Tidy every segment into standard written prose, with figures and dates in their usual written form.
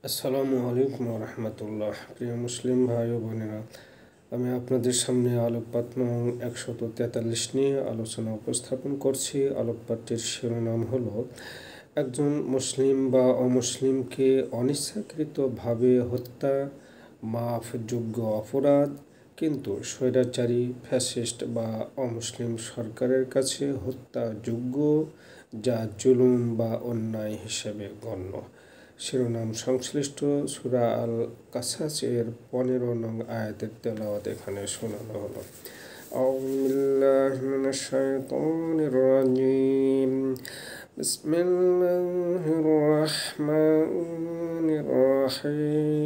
আসসালামু আলাইকুম রহমতুল্লাহ। প্রিয় মুসলিম ভাই ও বোনেরা, আমি আপনাদের সামনে আলোকপাত নং 143 নিয়ে আলোচনা উপস্থাপন করছি। আলোকপাতটির শিরোনাম হলো, একজন মুসলিম বা অমুসলিমকে অনিচ্ছাকৃতভাবে হত্যা মাফযোগ্য অপরাধ, কিন্তু স্বৈরাচারী, ফ্যাসিস্ট বা অমুসলিম সরকারের কাছে হত্যা যোগ্য, যা জুলুম বা অন্যায় হিসেবে গণ্য। শিরোনাম সংশ্লিষ্ট সূরা আল কাসাসের 15 নং আয়াতের তেলাওয়াত এখানে শোনানো হলো। আউযু বিল্লাহি মিনাশ শাইতানির রাজিম। বিসমিল্লাহির রাহমানির রাহিম।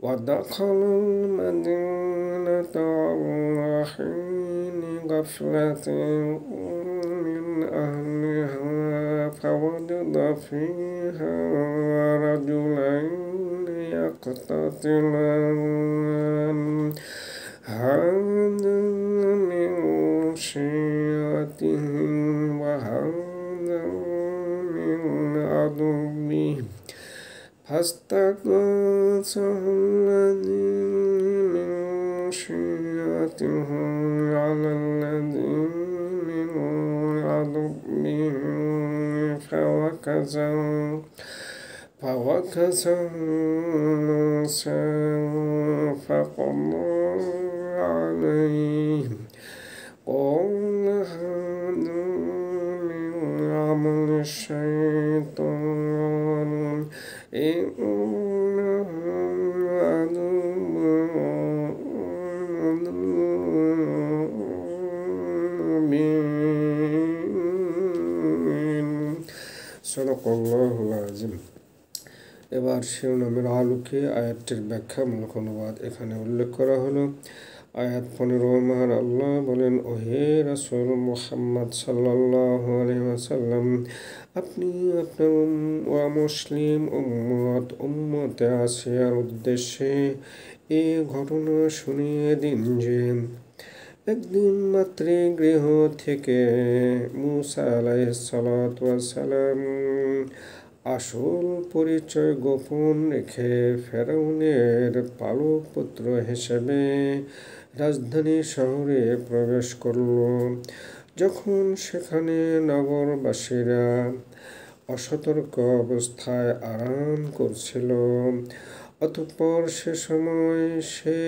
ودخل المدينة على حين غفلة من أهلها فوجد فيها رجلين يقتتلان، هذا من شيعته وهذا من عدوه، فاستغاثه الذي من شيعته على الذي من عدوه فوكزه موسى فقضى عليه، قال هذا من عمل الشيطان إنه عدو مبين। সাদাকাল্লাহুল আযীম। এবার শিরোনামের আলোকে আয়াতটির ব্যাখ্যামূলক অনুবাদ এখানে উল্লেখ করা হলো। আয়াত 15। মহান আল্লাহ বলেন, ওহে রাসূল মুহাম্মদ সাল্লাল্লাহু আলাইহি ওয়াসাল্লাম, আপনি আপনার মুসলিম উম্মতে আসিয়ার উদ্দেশ্যে এ ঘটনা শুনিয়ে দিন যে, একদিন মাত্রে গৃহ থেকে মূসা আলাইহিসসালাতু ওয়াসসালাম আসল পরিচয় গোপন রেখে ফেরাউনের পালক পুত্র হিসেবে রাজধানী শহরে প্রবেশ করল। যখন সেখানে নগরবাসীরা অসতর্ক অবস্থায় আরাম করছিল, অতঃপর সে সময় সে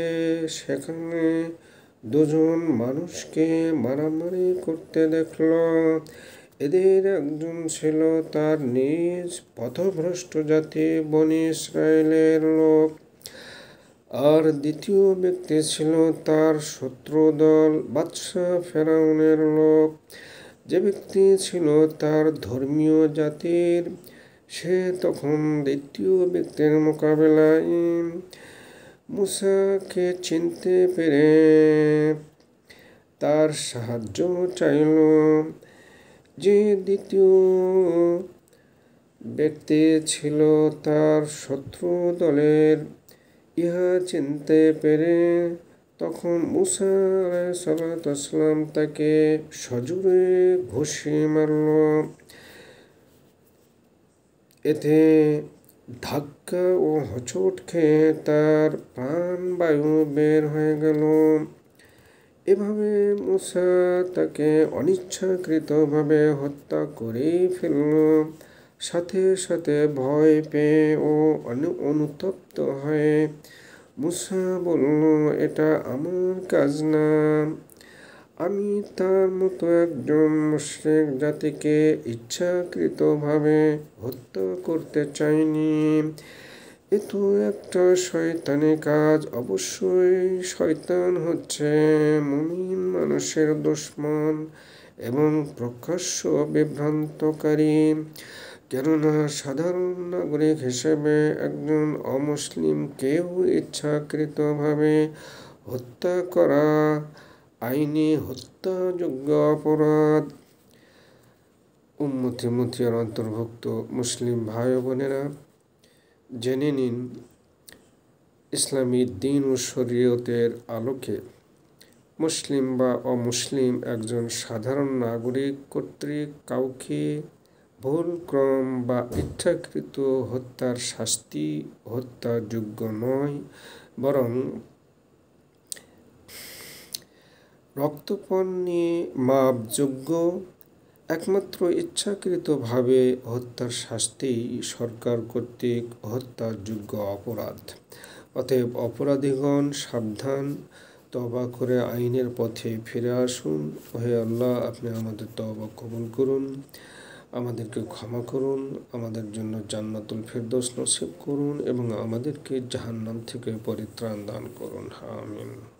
সেখানে দুজন মানুষকে মারামারি করতে দেখল। এদের একজন ছিল তার নিজ পথভ্রষ্ট জাতি বনী ইসরায়েলের লোক, আর দ্বিতীয় ব্যক্তি ছিল তার শত্রুদল বাদশাহ ফেরাউনের লোক। যে ব্যক্তি ছিল তার ধর্মীয় জাতির, সে তখন দ্বিতীয় ব্যক্তির মোকাবেলায় মূসাকে চিনতে পেরে তার সাহায্য চাইল। যে দ্বিতীয় ব্যক্তি ছিল তার শত্রু দলের, ইহা চিনতে পেরে তখন মূসা আলাইহিসসালাতু ওয়াসসালাম তাকে সজোরে ঘুষি মারল। এতে ধাক্কা ও হোঁচট খেয়ে তার প্রাণবায়ু বের হয়ে গেল। এভাবে মূসা তাকে অনিচ্ছাকৃতভাবে হত্যা করেই ফেলল। সাথে সাথে ভয় পেয়ে ও অনুতপ্ত হয়ে মূসা বলল, এটা আমার কাজ না। আমি তার মতো একজন মুশরিক জাতিকে ইচ্ছাকৃতভাবে হত্যা করতে চাইনি। এ তো একটা শয়তানি কাজ। অবশ্যই শয়তান হচ্ছে মুমিন মানুষের দুশমন এবং প্রকাশ্য বিভ্রান্তকারী। কেননা সাধারণ নাগরিক হিসেবে একজন অমুসলিমকেও ইচ্ছাকৃতভাবে হত্যা করা আইনি হত্যাযোগ্য অপরাধ। উম্মতি মুতিয়ার অন্তর্ভুক্ত মুসলিম ভাই বোনেরা, জেনে নিন ইসলামী দ্বীন ও শরীয়তের আলোকে মুসলিম বা অমুসলিম একজন সাধারণ নাগরিক কর্তৃক কাউকে ভুলক্রম বা ইচ্ছাকৃত হত্যার শাস্তি হত্যার যোগ্য নয়, বরং রক্তপাত নিয়ে মাপযোগ্য। একমাত্র ইচ্ছাকৃতভাবে হত্যার শাস্তিই সরকার কর্তৃক হত্যার যোগ্য অপরাধ। অতএব অপরাধীগণ সাবধান, তওবা করে আইনের পথে ফিরে আসুন। হে আল্লাহ, আপনি আমাদের তওবা কবুল করুন, আমাদেরকে ক্ষমা করুন, আমাদের জন্য জান্নাতুল ফেরদৌস নসিব করুন এবং আমাদেরকে জাহান্নাম থেকে পরিত্রাণ দান করুন। আমিন।